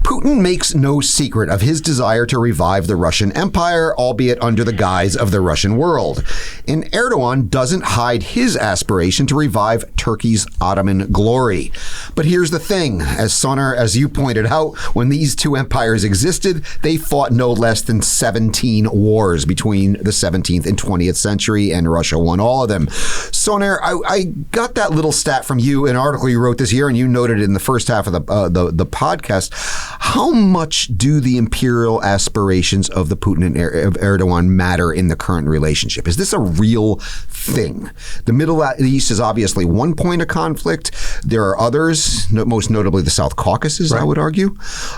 Putin makes no secret of his desire to revive the Russian Empire, albeit under the guise of the Russian world. And Erdogan doesn't hide his aspiration to revive Turkey's Ottoman glory. But here's the thing, as you pointed out, when these two empires existed, they fought no less than 17 wars between the 17th and 20th century, and Russia won all of them. Soner, I got that little stat from you, an article you wrote this year, and you noted it in the first half of the podcast. How much do the imperial aspirations of the Putin and Erdogan matter in the current relationship? Is this a real thing? The Middle East is obviously one point of conflict. There are others, most notably the South Caucasus, right. I would argue.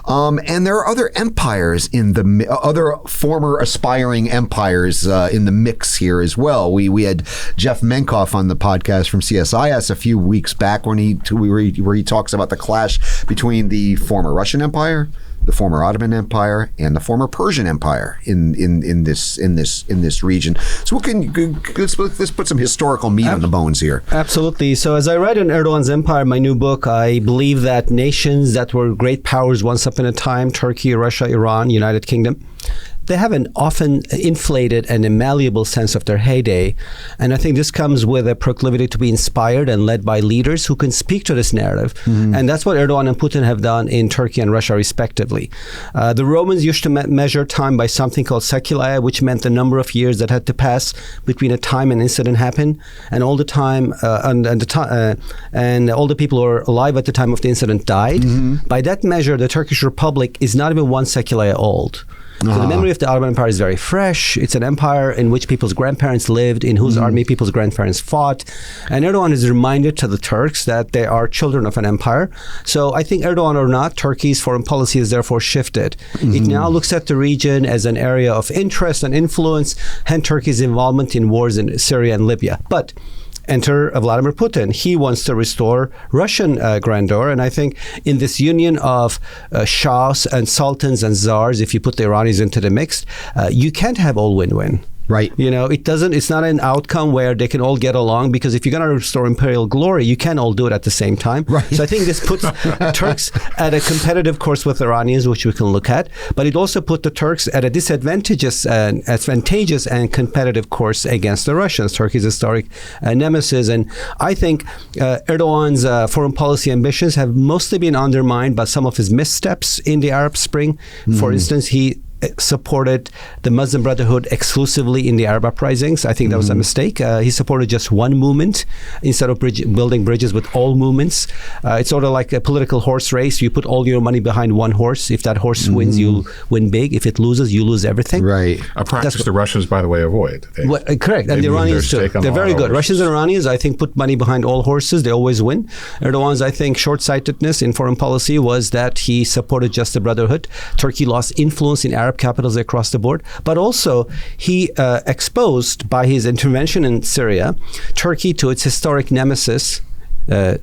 And there are other empires other former aspiring empires in the mix here as well. We had Jeff Menkoff on the podcast from CSIS a few weeks back where he talks about the clash between the former Russian Empire, the former Ottoman Empire, and the former Persian Empire in this region. So let's put some historical meat on the bones here. Absolutely. So as I write in Erdogan's Empire, my new book, I believe that nations that were great powers once upon a time, Turkey, Russia, Iran, United Kingdom, they have an often inflated and malleable sense of their heyday. And I think this comes with a proclivity to be inspired and led by leaders who can speak to this narrative. Mm-hmm. And that's what Erdogan and Putin have done in Turkey and Russia, respectively. The Romans used to measure time by something called seculae, which meant the number of years that had to pass between a time an incident happened, and all the time, and all the people who were alive at the time of the incident died. Mm-hmm. By that measure, the Turkish Republic is not even one seculae old. So the memory of the Ottoman Empire is very fresh. It's an empire in which people's grandparents lived, in whose army people's grandparents fought. And Erdogan is reminded to the Turks that they are children of an empire. So I think Erdogan or not, Turkey's foreign policy is therefore shifted. It now looks at the region as an area of interest and influence, hence Turkey's involvement in wars in Syria and Libya. But enter Vladimir Putin. He wants to restore Russian grandeur. And I think in this union of shahs and sultans and czars, if you put the Iranians into the mix, you can't have all win-win. Right. You know, it's not an outcome where they can all get along, because if you're going to restore imperial glory, you can't all do it at the same time. Right. So I think this puts Turks at a competitive course with Iranians, which we can look at, but it also put the Turks at a advantageous and competitive course against the Russians, Turkey's historic nemesis. And I think Erdogan's foreign policy ambitions have mostly been undermined by some of his missteps in the Arab Spring. For instance, he supported the Muslim Brotherhood exclusively in the Arab uprisings. I think that was a mistake. He supported just one movement instead of building bridges with all movements. It's sort of like a political horse race. You put all your money behind one horse. If that horse wins, you win big. If it loses, you lose everything. Right. A practice the Russians, by the way, avoid. Correct. And the Iranians too. They're very good. Russians and Iranians, I think, put money behind all horses. They always win. Erdogan's, I think, short-sightedness in foreign policy was that he supported just the Brotherhood. Turkey lost influence in Arab capitals across the board, but also he exposed by his intervention in Syria, Turkey to its historic nemesis,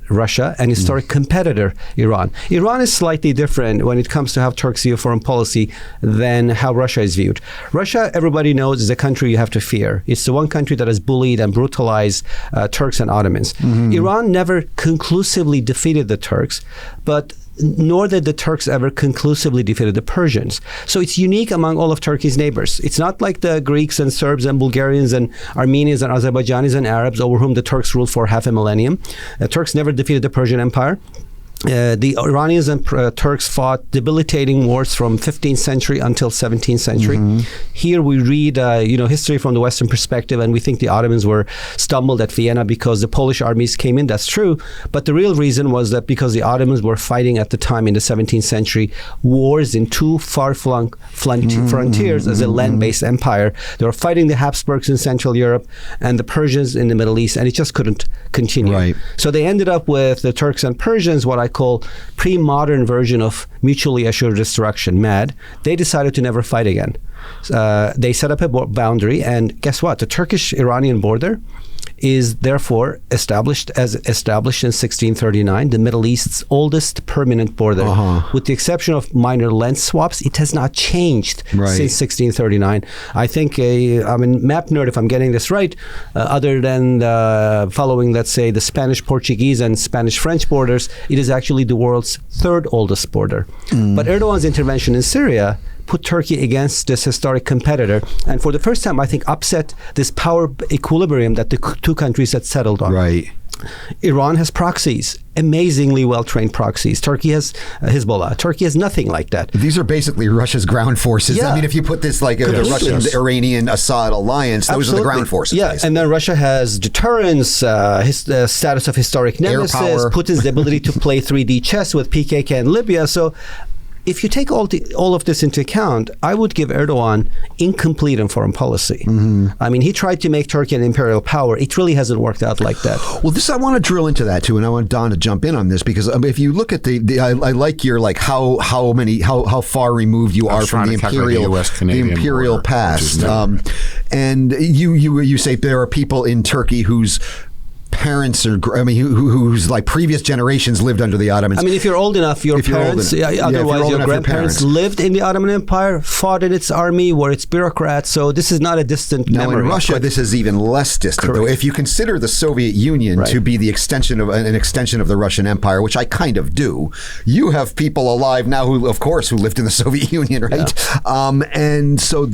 Russia, and historic competitor, Iran. Iran is slightly different when it comes to how Turks view foreign policy than how Russia is viewed. Russia, everybody knows, is a country you have to fear. It's the one country that has bullied and brutalized Turks and Ottomans. Iran never conclusively defeated the Turks, but nor did the Turks ever conclusively defeated the Persians. So it's unique among all of Turkey's neighbors. It's not like the Greeks and Serbs and Bulgarians and Armenians and Azerbaijanis and Arabs over whom the Turks ruled for half a millennium. The Turks never defeated the Persian Empire. The Iranians and Turks fought debilitating wars from 15th century until 17th century. Here we read, history from the Western perspective, and we think the Ottomans were stumbled at Vienna because the Polish armies came in. That's true, but the real reason was that because the Ottomans were fighting at the time in the 17th century wars in two far-flung frontiers as a land-based empire. They were fighting the Habsburgs in Central Europe and the Persians in the Middle East, and it just couldn't continue. Right. So they ended up with the Turks and Persians, what I call pre-modern version of mutually assured destruction, MAD. They decided to never fight again. They set up a boundary, and guess what? The Turkish-Iranian border is therefore established in 1639, the Middle East's oldest permanent border. With the exception of minor land swaps, it has not changed since 1639. I think, map nerd, if I'm getting this right, other than following, let's say, the Spanish-Portuguese and Spanish-French borders, it is actually the world's third oldest border. But Erdogan's intervention in Syria put Turkey against this historic competitor, and for the first time, I think, upset this power equilibrium that the two countries had settled on. Right. Iran has proxies, amazingly well-trained proxies. Turkey has Hezbollah. Turkey has nothing like that. These are basically Russia's ground forces. Yeah. I mean, if you put this like the Russian-Iranian-Assad alliance, those are the ground forces. Yeah, basically. and then Russia has deterrence, status of historic nemesis, Putin's ability to play 3D chess with PKK and Libya. So if you take all of this into account, I would give Erdogan incomplete in foreign policy. I mean, he tried to make Turkey an imperial power. It really hasn't worked out like that. Well, I want to drill into that too, and I want Don to jump in on this because if you look at I like your how far removed you are from the imperial past, and you say there are people in Turkey whose parents whose like previous generations lived under the Ottomans. I mean, if you're old enough, your parents, otherwise your grandparents lived in the Ottoman Empire, fought in its army, were its bureaucrats. So this is not a distant memory. Now in Russia, this is even less distant. Though, if you consider the Soviet Union to be the extension of an extension of the Russian Empire, which I kind of do, you have people alive now who lived in the Soviet Union, right? Yeah. And so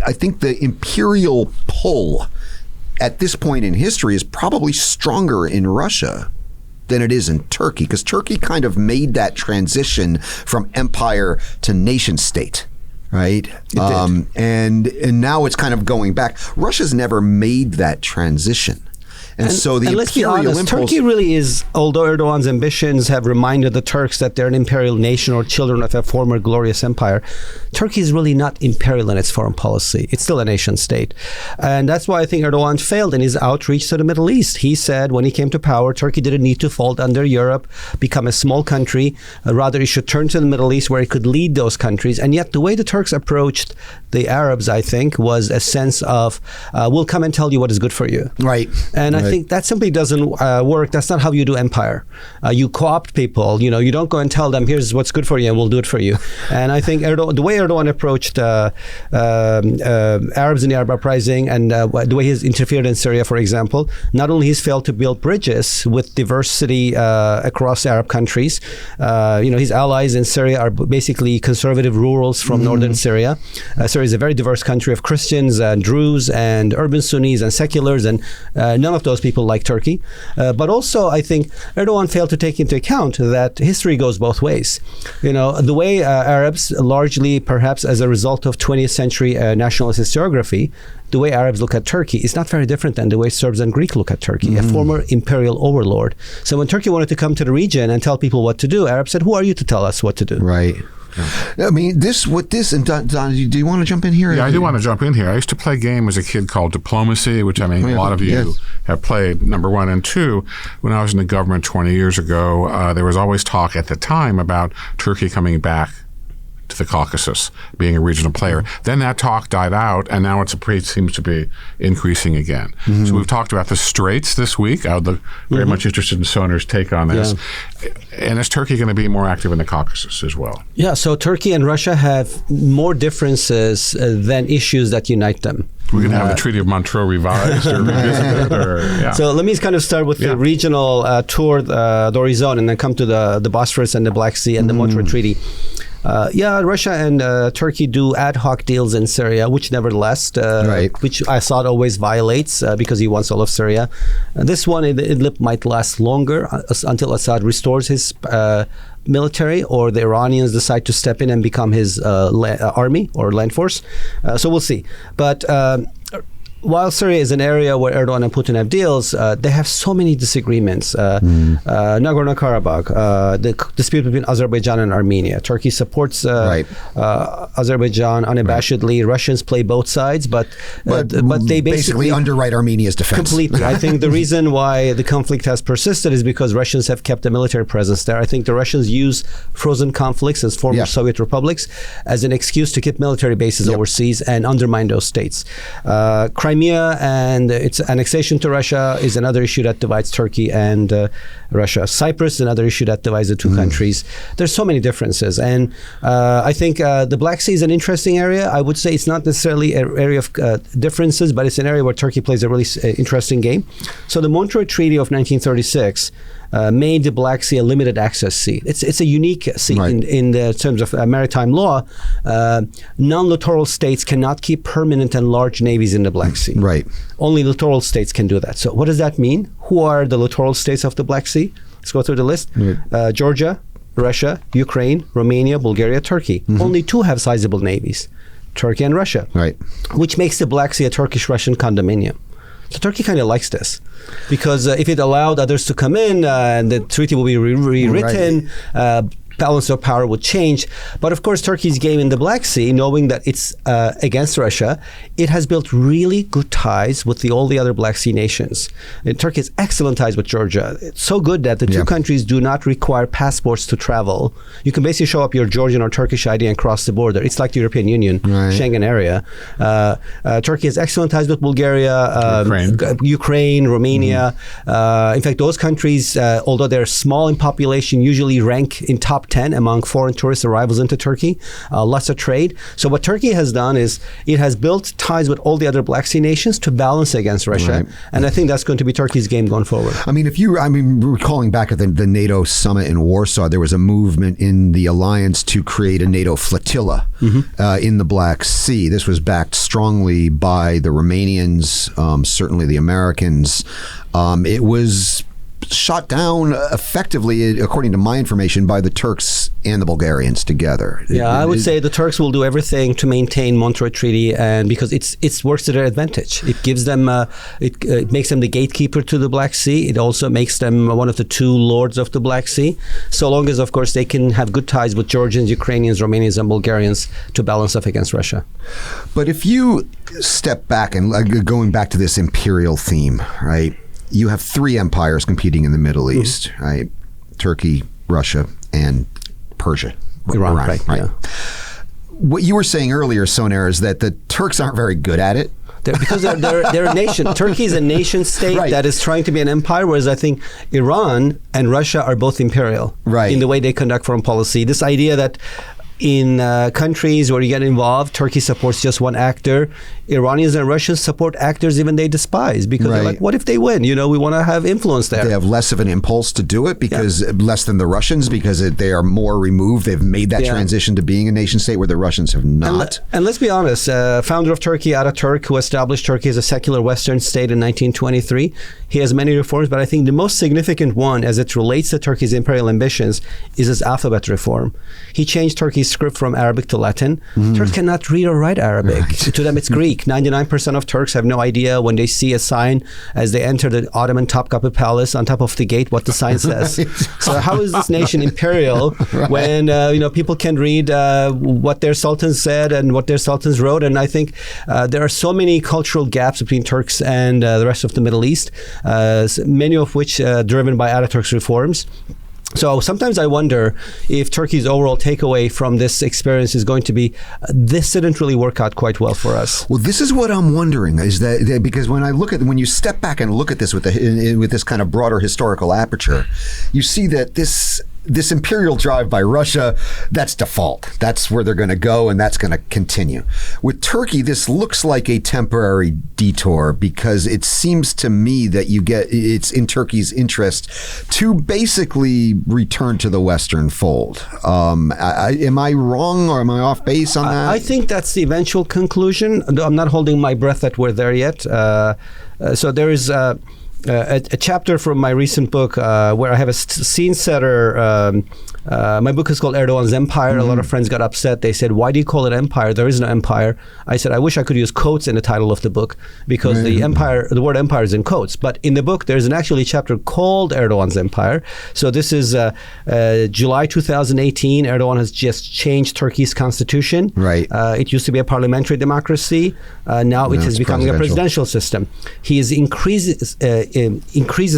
I think the imperial pull at this point in history is probably stronger in Russia than it is in Turkey, because Turkey kind of made that transition from empire to nation state, right? And now it's kind of going back. Russia's never made that transition. And so the and let's be imperial honest, impulse... Turkey really is, although Erdogan's ambitions have reminded the Turks that they're an imperial nation or children of a former glorious empire, Turkey is really not imperial in its foreign policy. It's still a nation state. And that's why I think Erdogan failed in his outreach to the Middle East. He said when he came to power, Turkey didn't need to fold under Europe, become a small country. Rather, he should turn to the Middle East where he could lead those countries. And yet the way the Turks approached the Arabs, I think, was a sense of, we'll come and tell you what is good for you. Right. And I think that simply doesn't work. That's not how you do empire. You co-opt people. You don't go and tell them, here's what's good for you and we'll do it for you. And I think the way Erdogan approached Arabs in the Arab uprising and the way he's interfered in Syria, for example, not only he's failed to build bridges with diversity across Arab countries. His allies in Syria are basically conservative rurals from northern Syria. Syria is a very diverse country of Christians and Druze and urban Sunnis and seculars, and none of those people like Turkey. But also, I think Erdogan failed to take into account that history goes both ways. The way Arabs, largely perhaps as a result of 20th century nationalist historiography, the way Arabs look at Turkey is not very different than the way Serbs and Greeks look at Turkey, a former imperial overlord. So when Turkey wanted to come to the region and tell people what to do, Arabs said, who are you to tell us what to do? Right. I mean, and Don, do you want to jump in here? Yeah, I do want to jump in here. I used to play a game as a kid called Diplomacy, which a lot of you have played, number one. And two, when I was in the government 20 years ago, there was always talk at the time about Turkey coming back to the Caucasus, being a regional player. Then that talk died out, and now it seems to be increasing again. So we've talked about the Straits this week. I would look very much interested in Soner's take on this. Yeah. And is Turkey going to be more active in the Caucasus as well? Yeah, so Turkey and Russia have more differences than issues that unite them. We're going to have the Treaty of Montreux revised or revisited. So let me kind of start with the regional tour, the horizon, and then come to the Bosphorus and the Black Sea and the Montreux Treaty. Russia and Turkey do ad hoc deals in Syria, which nevertheless, which Assad always violates because he wants all of Syria. This one, Idlib, might last longer until Assad restores his military or the Iranians decide to step in and become his army or land force. So we'll see. But while Syria is an area where Erdogan and Putin have deals, they have so many disagreements. Nagorno-Karabakh, the dispute between Azerbaijan and Armenia. Turkey supports Azerbaijan unabashedly. Right. Russians play both sides, but they basically underwrite Armenia's defense. Completely. I think the reason why the conflict has persisted is because Russians have kept a military presence there. I think the Russians use frozen conflicts as former Soviet republics as an excuse to keep military bases overseas and undermine those states. Crimea and its annexation to Russia is another issue that divides Turkey and Russia. Cyprus is another issue that divides the two countries. There's so many differences. And I think the Black Sea is an interesting area. I would say it's not necessarily an area of differences, but it's an area where Turkey plays a really interesting game. So the Montreux Treaty of 1936 made the Black Sea a limited access sea. It's a unique sea in the terms of maritime law. Non-littoral states cannot keep permanent and large navies in the Black Sea. Right. Only littoral states can do that. So what does that mean? Who are the littoral states of the Black Sea? Let's go through the list. Georgia, Russia, Ukraine, Romania, Bulgaria, Turkey. Only two have sizable navies, Turkey and Russia. Right. Which makes the Black Sea a Turkish-Russian condominium. So Turkey kind of likes this because if it allowed others to come in, the treaty will be rewritten, balance of power would change. But of course, Turkey's game in the Black Sea, knowing that it's against Russia, it has built really good ties with all the other Black Sea nations. And Turkey has excellent ties with Georgia. It's so good that the two countries do not require passports to travel. You can basically show up your Georgian or Turkish ID and cross the border. It's like the European Union, Schengen area. Turkey has excellent ties with Bulgaria, Ukraine, Romania. In fact, those countries, although they're small in population, usually rank in top 10 among foreign tourist arrivals into Turkey. Lots of trade. So what Turkey has done is it has built ties with all the other Black Sea nations to balance against Russia. And I think that's going to be Turkey's game going forward. I mean, recalling back at the NATO summit in Warsaw, there was a movement in the alliance to create a NATO flotilla in the Black Sea. This was backed strongly by the Romanians, certainly the Americans. It was shot down effectively, according to my information, by the Turks and the Bulgarians together. Yeah, I would say the Turks will do everything to maintain Montreux Treaty, and because it works to their advantage. It gives them, it makes them the gatekeeper to the Black Sea. It also makes them one of the two lords of the Black Sea, so long as, of course, they can have good ties with Georgians, Ukrainians, Romanians, and Bulgarians to balance off against Russia. But if you step back and going back to this imperial theme, right? You have three empires competing in the Middle East, right? Turkey, Russia, and Persia. Iran, right? Yeah. What you were saying earlier, Soner, is that the Turks aren't very good at it. Because they're a nation. Turkey is a nation state that is trying to be an empire, whereas I think Iran and Russia are both imperial in the way they conduct foreign policy. This idea that in countries where you get involved, Turkey supports just one actor. Iranians and Russians support actors even they despise because they're like, what if they win? You know, we want to have influence there. They have less of an impulse to do it because less than the Russians because they are more removed. They've made that transition to being a nation state where the Russians have not. And let's be honest, founder of Turkey, Ataturk, who established Turkey as a secular Western state in 1923, he has many reforms, but I think the most significant one as it relates to Turkey's imperial ambitions is his alphabet reform. He changed Turkey's script from Arabic to Latin. Turks cannot read or write Arabic. To them, it's Greek. 99% of Turks have no idea when they see a sign as they enter the Ottoman Topkapı Palace on top of the gate what the sign says. So how is this nation imperial when people can read what their sultans said and what their sultans wrote? And I think there are so many cultural gaps between Turks and the rest of the Middle East, many of which driven by Ataturk's reforms. So sometimes I wonder if Turkey's overall takeaway from this experience is going to be, this didn't really work out quite well for us. Well, this is what I'm wondering, is that because when you step back and look at this with this kind of broader historical aperture, you see that this imperial drive by Russia, that's default. That's where they're going to go, and that's going to continue. With Turkey, this looks like a temporary detour because it seems to me that it's in Turkey's interest to basically return to the Western fold. Am I wrong or am I off base on that? I think that's the eventual conclusion. I'm not holding my breath that we're there yet. So there is a chapter from my recent book where I have a scene setter. My book is called Erdogan's Empire. A lot of friends got upset. They said, why do you call it empire? There is no empire. I said, I wish I could use quotes in the title of the book because the word empire is in quotes. But in the book, there's an actually chapter called Erdogan's Empire. So this is July 2018. Erdogan has just changed Turkey's constitution. Right. It used to be a parliamentary democracy. Now it is becoming a presidential system. He increases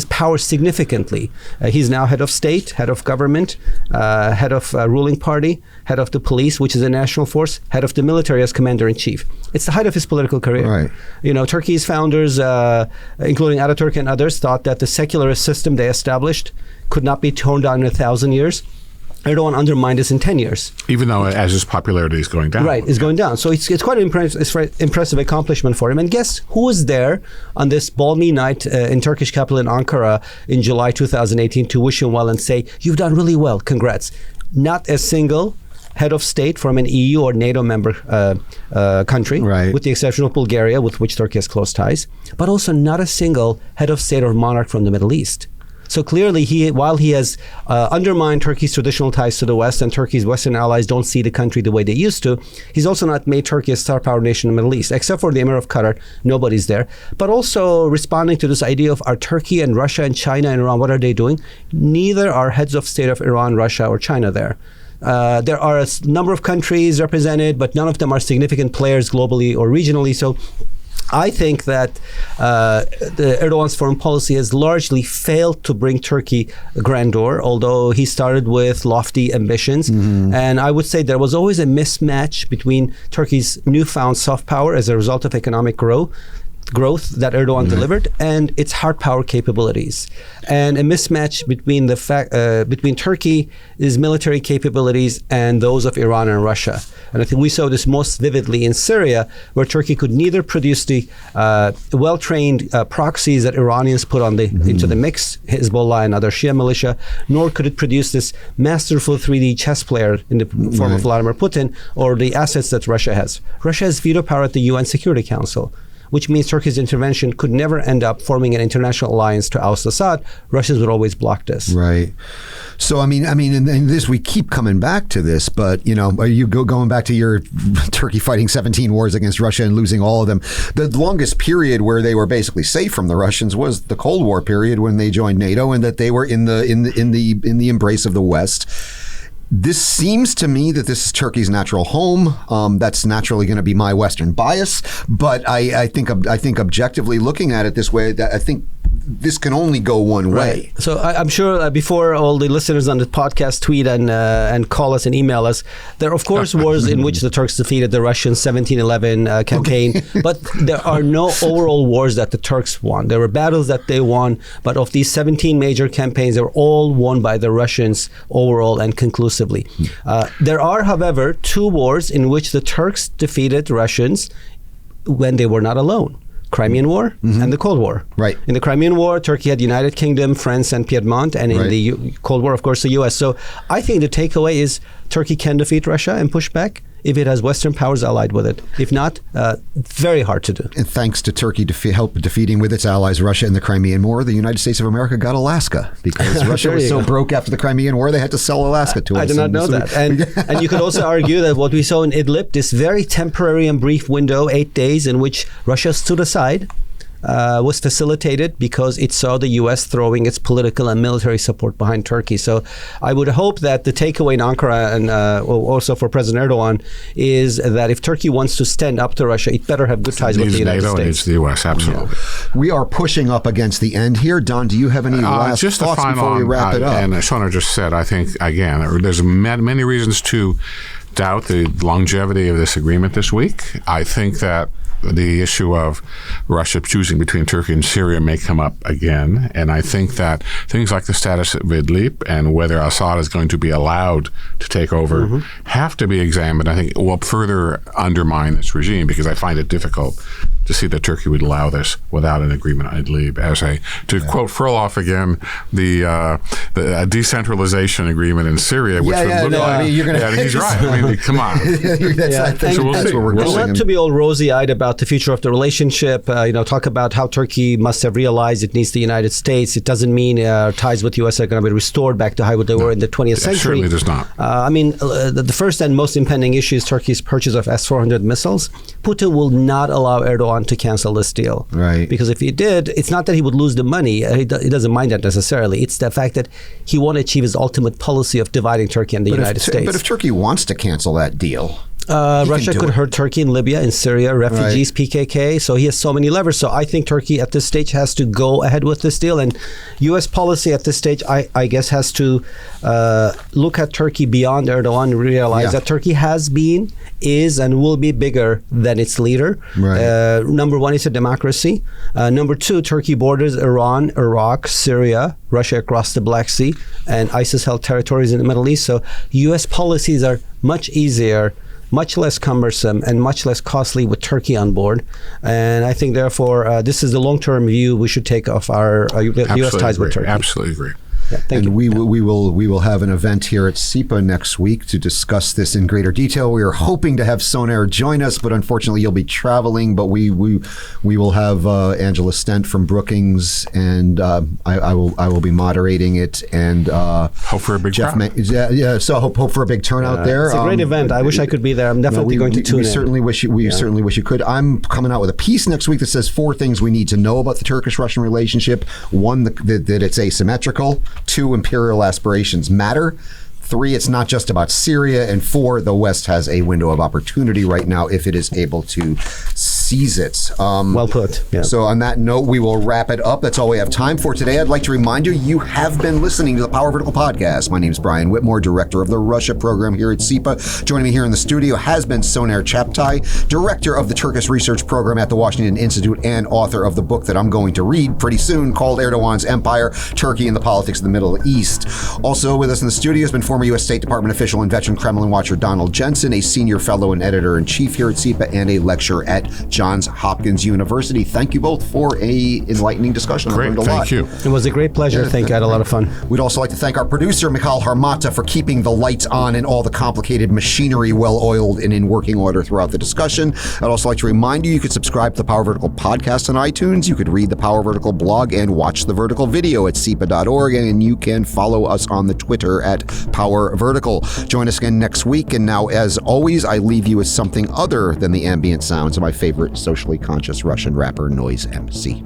power significantly. He's now head of state, head of government, head of ruling party, head of the police, which is a national force, head of the military as commander-in-chief. It's the height of his political career. Right. You know, Turkey's founders, including Ataturk and others, thought that the secularist system they established could not be torn down in 1,000 years. Erdogan undermined this in 10 years. Even though as his popularity is going down. Right, it's going down. So it's quite an impressive accomplishment for him. And guess who was there on this balmy night in Turkish capital in Ankara in July 2018 to wish him well and say, you've done really well, congrats. Not a single head of state from an EU or NATO member country, with the exception of Bulgaria, with which Turkey has close ties, but also not a single head of state or monarch from the Middle East. So clearly, while he has undermined Turkey's traditional ties to the West and Turkey's Western allies don't see the country the way they used to, he's also not made Turkey a star power nation in the Middle East, except for the Emir of Qatar. Nobody's there. But also responding to this idea of are Turkey and Russia and China and Iran, what are they doing? Neither are heads of state of Iran, Russia, or China there. There are a number of countries represented, but none of them are significant players globally or regionally. So I think that Erdogan's foreign policy has largely failed to bring Turkey grandeur, although he started with lofty ambitions. And I would say there was always a mismatch between Turkey's newfound soft power as a result of economic growth that Erdogan delivered and its hard power capabilities, and a mismatch between between Turkey's military capabilities and those of Iran and Russia. And I think we saw this most vividly in Syria, where Turkey could neither produce the well-trained proxies that Iranians put on into the mix, Hezbollah and other Shia militia, nor could it produce this masterful 3D chess player in the form of Vladimir Putin or the assets that Russia has. Russia has veto power at the UN Security Council. which means Turkey's intervention could never end up forming an international alliance to oust Assad. Russians would always block this. Right. So, I mean, and this, we keep coming back to this, but, are you going back to your Turkey fighting 17 wars against Russia and losing all of them? The longest period where they were basically safe from the Russians was the Cold War period when they joined NATO, and that they were in the embrace of the West. This seems to me that this is Turkey's natural home. That's naturally going to be my Western bias, but I think objectively looking at it this way, that I think this can only go one way. So I'm sure before all the listeners on the podcast tweet and call us and email us, there are of course wars in which the Turks defeated the Russians, 1711 campaign, but there are no overall wars that the Turks won. There were battles that they won, but of these 17 major campaigns, they were all won by the Russians overall and conclusively. There are, however, 2 wars in which the Turks defeated Russians when they were not alone. Crimean War and the Cold War. Right. In the Crimean War, Turkey had United Kingdom, France, and Piedmont, and in the Cold War, of course, the U.S. So I think the takeaway is Turkey can defeat Russia and push back if it has Western powers allied with it. If not, very hard to do. And thanks to Turkey help defeating with its allies Russia in the Crimean War, the United States of America got Alaska because Russia was so broke after the Crimean War they had to sell Alaska to us. I did not know that. And you could also argue that what we saw in Idlib, this very temporary and brief window, 8 days, in which Russia stood aside, was facilitated because it saw the U.S. throwing its political and military support behind Turkey. So I would hope that the takeaway in Ankara and also for President Erdogan is that if Turkey wants to stand up to Russia, it better have good ties with the United States. NATO needs the U.S., absolutely. Yeah. We are pushing up against the end here. Don, do you have any last just thoughts before we wrap it up? And Soner just said, I think, again, there's many reasons to doubt the longevity of this agreement this week. I think that the issue of Russia choosing between Turkey and Syria may come up again. And I think that things like the status of Idlib and whether Assad is going to be allowed to take over have to be examined. I think it will further undermine this regime because I find it difficult to see that Turkey would allow this without an agreement on Idlib quote Frolov again, the decentralization agreement in Syria, which would look like... he's right. I mean, come on. That's what we're going. Not to be all rosy-eyed about the future of the relationship, talk about how Turkey must have realized it needs the United States. It doesn't mean ties with the U.S. are going to be restored back to how they were in the 20th century. It certainly does not. The first and most impending issue is Turkey's purchase of S-400 missiles. Putin will not allow Erdogan to cancel this deal. Right. Because if he did, it's not that he would lose the money. He doesn't mind that necessarily. It's the fact that he won't achieve his ultimate policy of dividing Turkey and the United States. But if Turkey wants to cancel that deal... Russia could hurt Turkey in Libya, in Syria, refugees, PKK. So he has so many levers. So I think Turkey at this stage has to go ahead with this deal. And U.S. policy at this stage, I guess, has to look at Turkey beyond Erdogan and realize that Turkey has been, is, and will be bigger than its leader. Right. Number one, it's a democracy. Number two, Turkey borders Iran, Iraq, Syria, Russia across the Black Sea, and ISIS-held territories in the Middle East. So U.S. policies are much easier, much less cumbersome, and much less costly with Turkey on board. And I think, therefore, this is the long-term view we should take of our U.S. ties with Turkey. Absolutely agree. Yeah, thank you. We will have an event here at CEPA next week to discuss this in greater detail. We are hoping to have Soner join us, but unfortunately you'll be traveling. But we will have Angela Stent from Brookings, and I will be moderating it. And hope for a big crowd. So hope for a big turnout there. It's a great event. I wish I could be there. I'm definitely going to tune in. Certainly wish you could. I'm coming out with a piece next week that says 4 things we need to know about the Turkish-Russian relationship. 1, that it's asymmetrical. 2, imperial aspirations matter. 3, it's not just about Syria. And 4, the West has a window of opportunity right now if it is able to seize it. Well put. Yeah. So on that note, we will wrap it up. That's all we have time for today. I'd like to remind you, you have been listening to the Power Vertical Podcast. My name is Brian Whitmore, Director of the Russia Program here at CEPA. Joining me here in the studio has been Soner Çağaptay, Director of the Turkish Research Program at the Washington Institute and author of the book that I'm going to read pretty soon called Erdogan's Empire, Turkey and the Politics of the Middle East. Also with us in the studio has been former U.S. State Department official and veteran Kremlin watcher Donald Jensen, a senior fellow and editor-in-chief here at CEPA, and a lecturer at Johns Hopkins University. Thank you both for a enlightening discussion. I Great, learned a lot. thank you. It was a great pleasure. I had a lot of fun. We'd also like to thank our producer, Mikhail Harmata, for keeping the lights on and all the complicated machinery well-oiled and in working order throughout the discussion. I'd also like to remind you could subscribe to the Power Vertical podcast on iTunes. You could read the Power Vertical blog and watch the Vertical video at CEPA.org, and you can follow us on the Twitter at Power Vertical. Join us again next week, and now, as always, I leave you with something other than the ambient sounds of my favorite socially conscious Russian rapper, Noise MC.